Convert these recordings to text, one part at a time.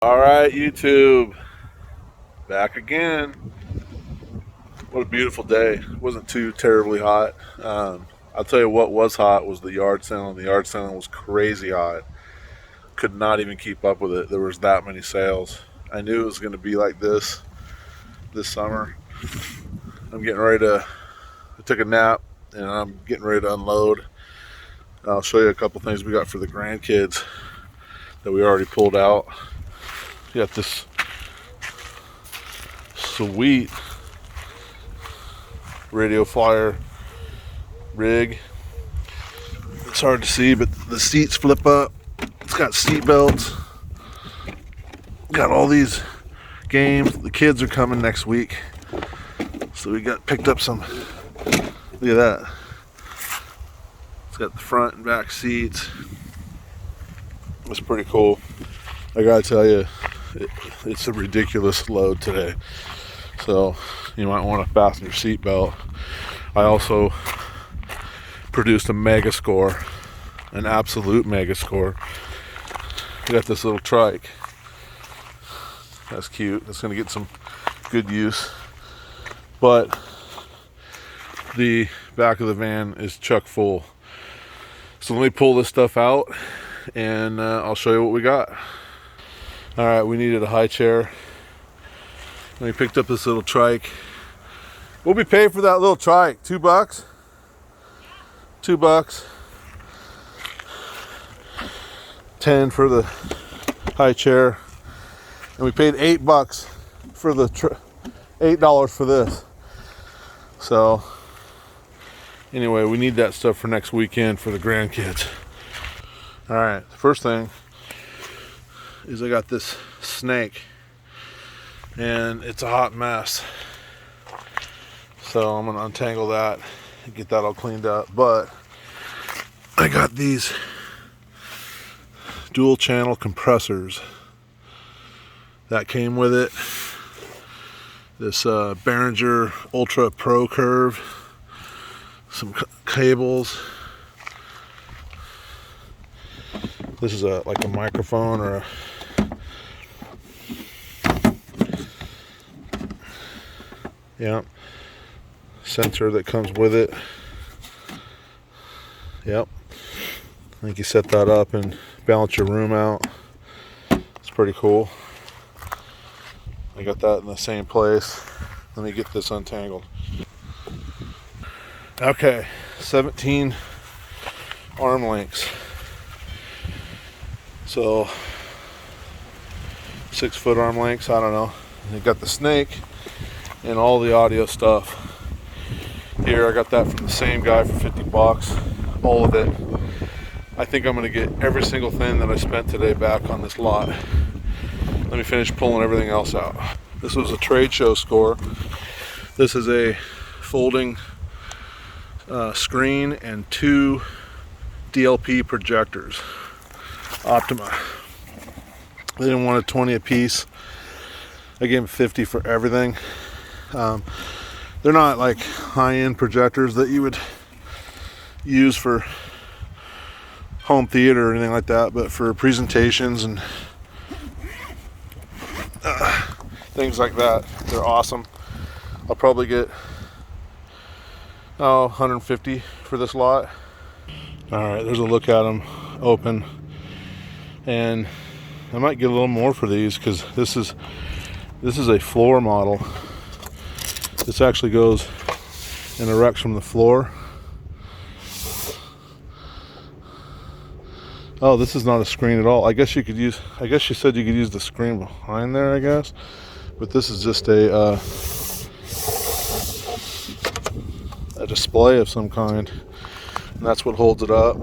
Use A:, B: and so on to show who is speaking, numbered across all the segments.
A: All right, YouTube, back again. What a beautiful day. It wasn't too terribly hot. I'll tell you what was hot was the yard sale. The yard sale was crazy hot. Could not even keep up with it. There was that many sales. I knew it was going to be like this summer. I'm getting ready to. I took a nap and I'm getting ready to unload. I'll show you a couple things we got for the grandkids that we already pulled out. We got this sweet radio flyer rig. It's hard to see, but the seats flip up. It's got seat belts. Got all these games. The kids are coming next week, so we picked up some. Look at that. It's got the front and back seats. It's pretty cool. I gotta tell you, it's a ridiculous load today. So you might want to fasten your seatbelt. I also produced a mega score, an absolute mega score. We got this little trike. That's cute. That's going to get some good use. But the back of the van is chock full. So let me pull this stuff out and I'll show you what we got. All right, we needed a high chair. And we picked up this little trike. What we paid for that little trike? $2? $2. 10 for the high chair. And we paid $8 for the $8 for this. So anyway, we need that stuff for next weekend for the grandkids. All right, the first thing is I got this snake and it's a hot mess. So I'm gonna untangle that and get that all cleaned up. But I got these dual channel compressors that came with it. This Behringer Ultra Pro Curve, some cables. This is like a microphone or a sensor that comes with it. Yep. I think you set that up and balance your room out. It's pretty cool. I got that in the same place. Let me get this untangled. Okay, 17 arm lengths. So 6-foot arm lengths, I don't know. I got the snake and all the audio stuff. Here, I got that from the same guy for $50, all of it. I think I'm gonna get every single thing that I spent today back on this lot. Let me finish pulling everything else out. This was a trade show score. This is a folding screen and 2 DLP projectors. Optima. They didn't want a 20 a piece. I gave them 50 for everything. They're not like high-end projectors that you would use for home theater or anything like that, but for presentations and things like that, they're awesome. I'll probably get 150 for this lot. All right, there's a look at them open, and I might get a little more for these because this is a floor model. This actually goes and erects from the floor. Oh, this is not a screen at all. I guess you said you could use the screen behind there, I guess. But this is just a display of some kind. And that's what holds it up.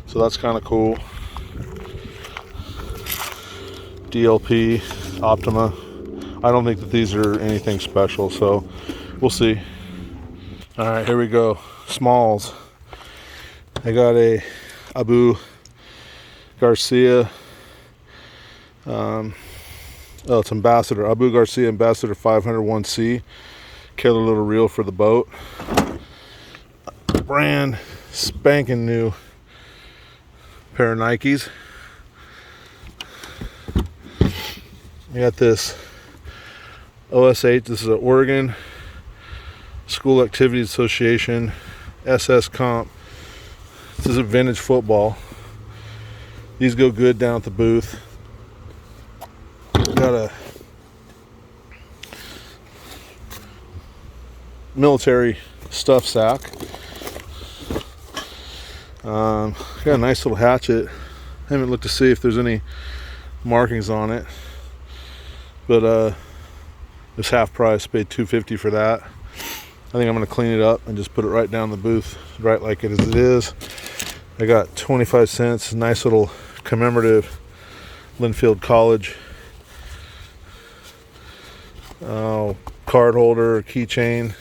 A: So that's kind of cool. DLP, Optima. I don't think that these are anything special, so we'll see. All right, here we go. Smalls. I got a Abu Garcia. It's Ambassador. Abu Garcia Ambassador 501C. Killer little reel for the boat. Brand spanking new pair of Nikes. I got this OSH. This is an Oregon School Activities Association SS Comp. This is a vintage football. These go good down at the booth. Got a military stuff sack. Got a nice little hatchet. I haven't looked to see if there's any markings on it, but it's half price. Paid $250 for that. I think I'm going to clean it up and just put it right down the booth, right like it is. I got 25 cents. Nice little commemorative Linfield College card holder, keychain.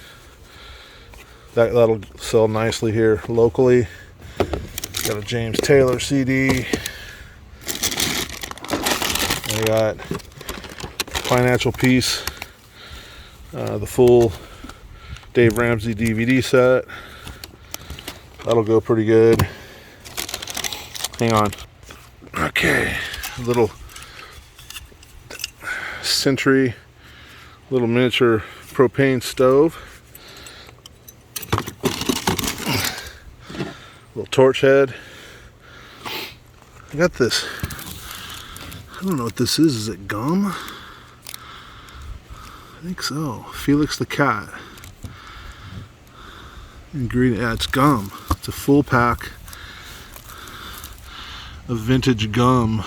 A: That'll sell nicely here locally. Got a James Taylor CD. I got Financial Peace, the full Dave Ramsey DVD set. That'll go pretty good. Hang on. Okay, a little Century, little miniature propane stove. Little torch head. I got this. I don't know what this is. Is it gum? I think so. Felix the Cat. Ingredient. Yeah, it's gum. It's a full pack of vintage gum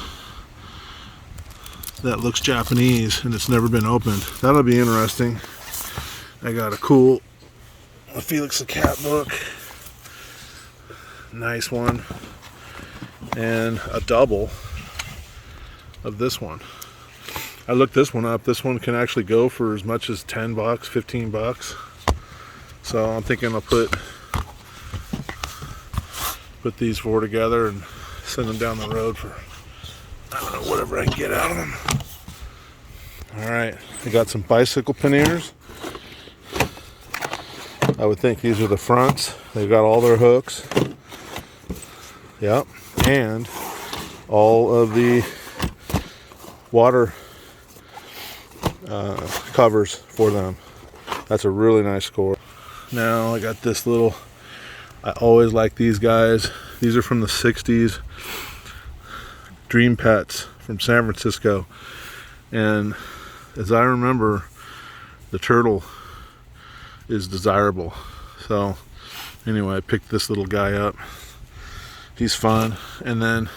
A: that looks Japanese and it's never been opened. That'll be interesting. I got a cool Felix the Cat book. Nice one. And a double of this one. I looked this one up. This one can actually go for as much as $10, $15. So I'm thinking I'll put these four together and send them down the road for, I don't know, whatever I can get out of them. Alright, I got some bicycle panniers. I would think these are the fronts. They've got all their hooks. Yep, and all of the water covers for them. That's a really nice score. Now I got this little, I always like these guys. These are from the 60s. Dream Pets from San Francisco. And as I remember, the turtle is desirable. So anyway, I picked this little guy up. He's fun. And then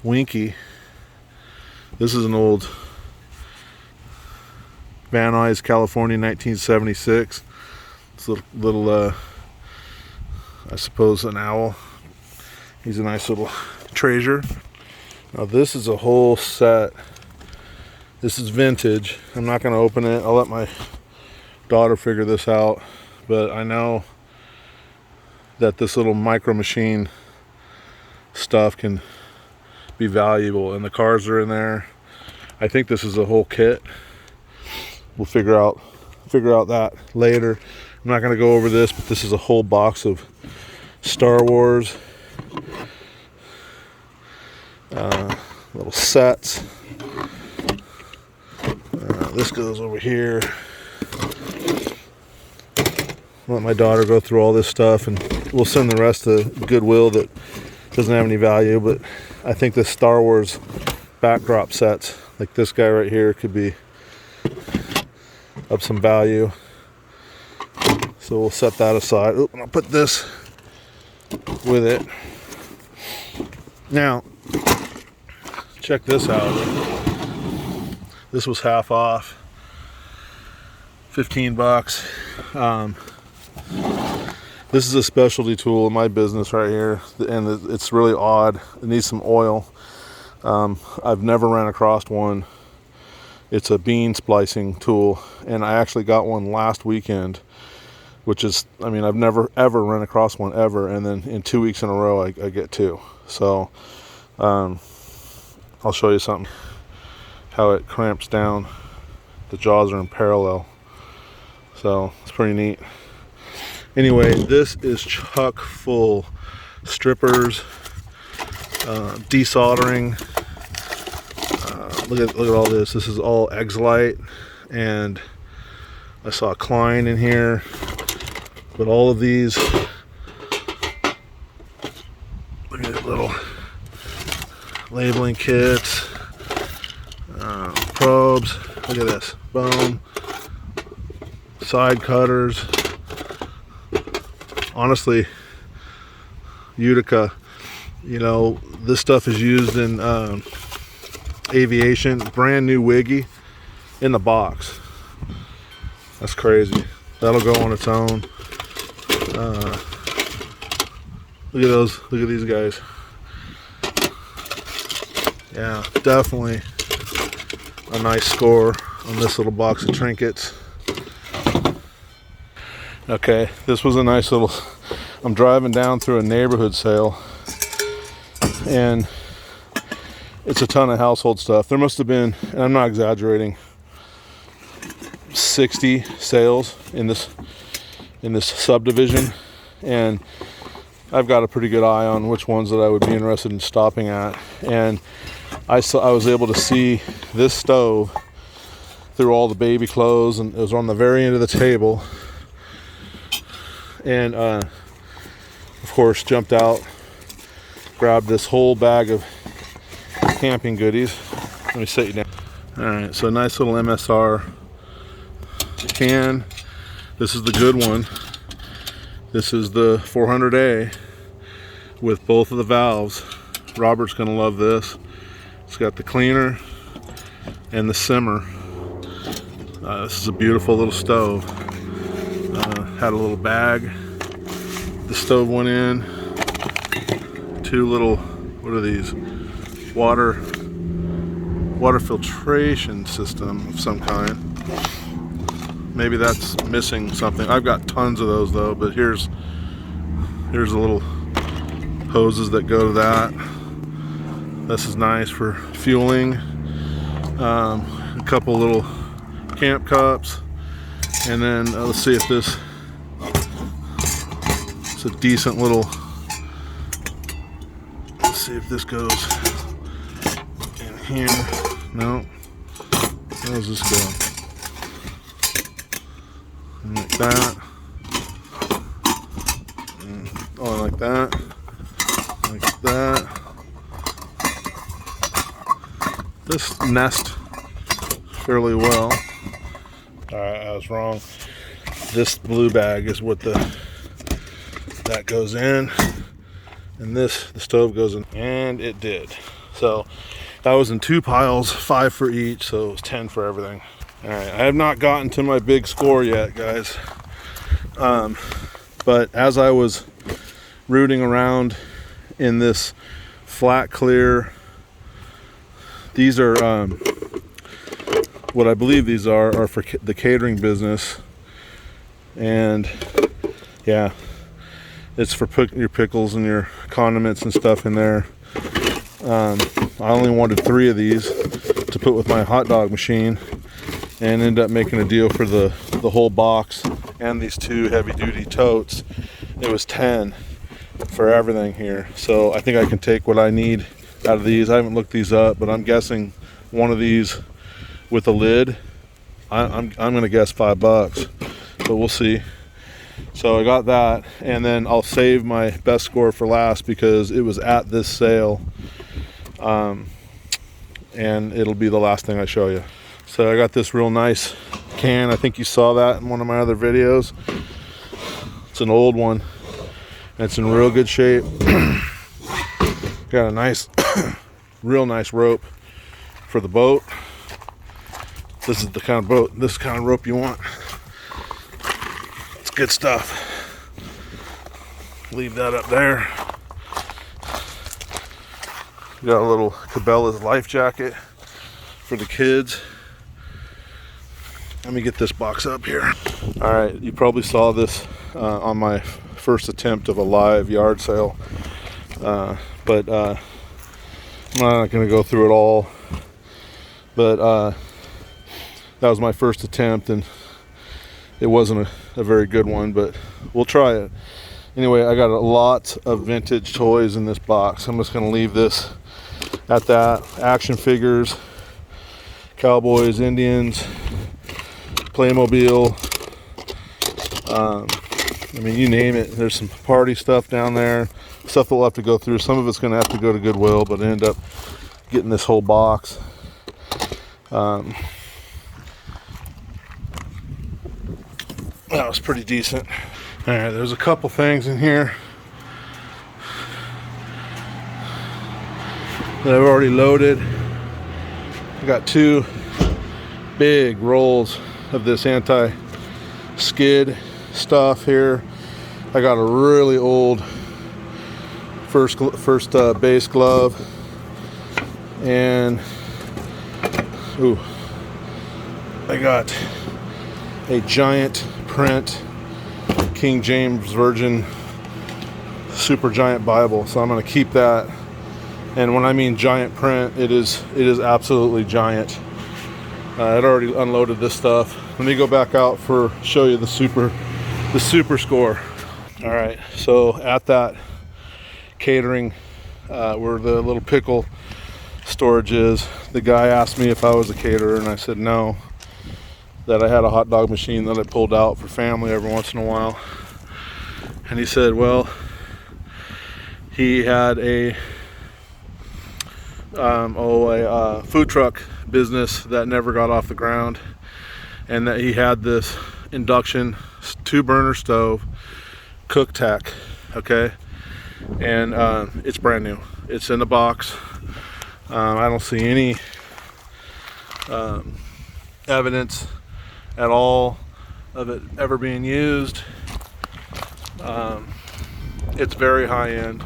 A: Winky. This is an old Van Nuys, California, 1976. It's a little I suppose an owl. He's a nice little treasure. Now this is a whole set. This is vintage. I'm not going to open it. I'll let my daughter figure this out. But I know that this little micro machine stuff can be valuable, and the cars are in there. I think this is a whole kit. We'll figure out that later. I'm not going to go over this, but this is a whole box of Star Wars little sets. This goes over here. Let my daughter go through all this stuff, and we'll send the rest to Goodwill that doesn't have any value. But I think the Star Wars backdrop sets, like this guy right here, could be of some value. So we'll set that aside. Oop, and I'll put this with it. Now, check this out. This was half off, $15. This is a specialty tool in my business right here, and it's really odd. It needs some oil. I've never ran across one. It's a bean splicing tool, and I actually got one last weekend, which is, I mean, I've never ever run across one ever, and then in 2 weeks in a row I get two. So I'll show you something, how it clamps down. The jaws are in parallel, so it's pretty neat. Anyway, this is chock full. Strippers, desoldering, Look at all this. This is all Exlite, and I saw Klein in here. But all of these, look at these little labeling kits, probes. Look at this, bone, side cutters. Honestly, Utica, you know, this stuff is used in aviation. Brand new Wiggy in the box. That's crazy. That'll go on its own. Look at those. Look at these guys. Yeah, definitely a nice score on this little box of trinkets. Okay, this was a nice little, I'm driving down through a neighborhood sale, and it's a ton of household stuff. There must have been, and I'm not exaggerating, 60 sales in this subdivision, and I've got a pretty good eye on which ones that I would be interested in stopping at. And I was able to see this stove through all the baby clothes, and it was on the very end of the table. And of course, jumped out, grabbed this whole bag of camping goodies. Let me set you down. All right, so nice little MSR can. This is the good one. This is the 400A with both of the valves. Robert's gonna love this. It's got the cleaner and the simmer. This is a beautiful little stove. Had a little bag. The stove went in. Two little, what are these? Water filtration system of some kind. Maybe that's missing something. I've got tons of those though, but here's the little hoses that go to that. This is nice for fueling. A couple little camp cups, and then let's see if this. It's a decent little. Let's see if this goes in here. No. Where does this go? Like that. Oh, like that. Like that. This nest fairly well. Alright, I was wrong. This blue bag is what that goes in, and the stove goes in, and it did. So that was in 2 piles, 5 for each, so it was 10 for everything. Alright, I have not gotten to my big score yet, guys. But as I was rooting around in this flat clear, these are what I believe these are for the catering business, and yeah, it's for putting your pickles and your condiments and stuff in there. I only wanted 3 of these to put with my hot dog machine, and ended up making a deal for the whole box and these 2 heavy duty totes. It was 10 for everything here, so I think I can take what I need out of these. I haven't looked these up, but I'm guessing one of these with a lid, I'm gonna guess $5, but we'll see. So I got that, and then I'll save my best score for last because it was at this sale, and it'll be the last thing I show you. So I got this real nice can. I think you saw that in one of my other videos. It's an old one, and it's in real good shape. Got a nice real nice rope for the boat. This is the kind of rope you want. It's good stuff. Leave that up there. Got a little Cabela's life jacket for the kids. Let me get this box up here. All right, you probably saw this on my first attempt of a live yard sale, but I'm not going to go through it all. But that was my first attempt, and it wasn't a very good one, but we'll try it. Anyway, I got a lot of vintage toys in this box. I'm just going to leave this at that. Action figures, Cowboys, Indians, Playmobil. I mean, you name it. There's some party stuff down there, stuff that we'll have to go through. Some of it's going to have to go to Goodwill, but I end up getting this whole box. That was pretty decent. All right, there's a couple things in here that I've already loaded. I got 2 big rolls of this anti-skid stuff here. I got a really old first base glove, and I got a giant print King James Version Super Giant Bible, so I'm going to keep that. And when I mean giant print, it is absolutely giant. I'd already unloaded this stuff. Let me go back out for show you the super score. All right, so at that catering where the little pickle storage is, the guy asked me if I was a caterer, and I said no, that I had a hot dog machine that I pulled out for family every once in a while. And he said, well, he had a food truck business that never got off the ground, and that he had this induction 2-burner stove, Cooktech, okay, and it's brand new. It's in the box. I don't see any evidence at all of it ever being used. It's very high end.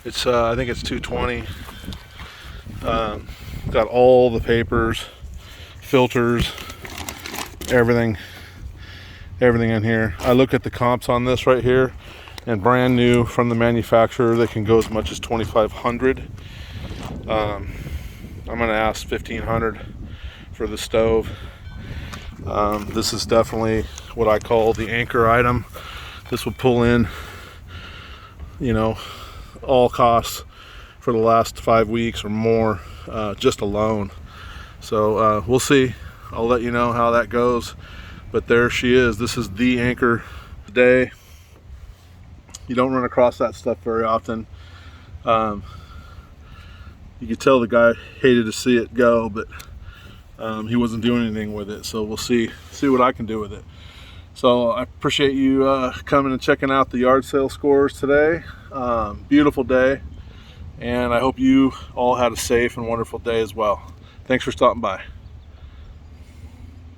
A: It's I think it's 220. Got all the papers, filters, everything in here. I looked at the comps on this right here, and brand new from the manufacturer, they can go as much as $2,500. I'm gonna ask $1,500 for the stove. This is definitely what I call the anchor item. This will pull in, you know, all costs for the last 5 weeks or more, just alone. So we'll see. I'll let you know how that goes. But there she is. This is the anchor today. You don't run across that stuff very often. You could tell the guy hated to see it go, but he wasn't doing anything with it. So we'll see what I can do with it. So I appreciate you coming and checking out the yard sale scores today. Beautiful day, and I hope you all had a safe and wonderful day as well. Thanks for stopping by.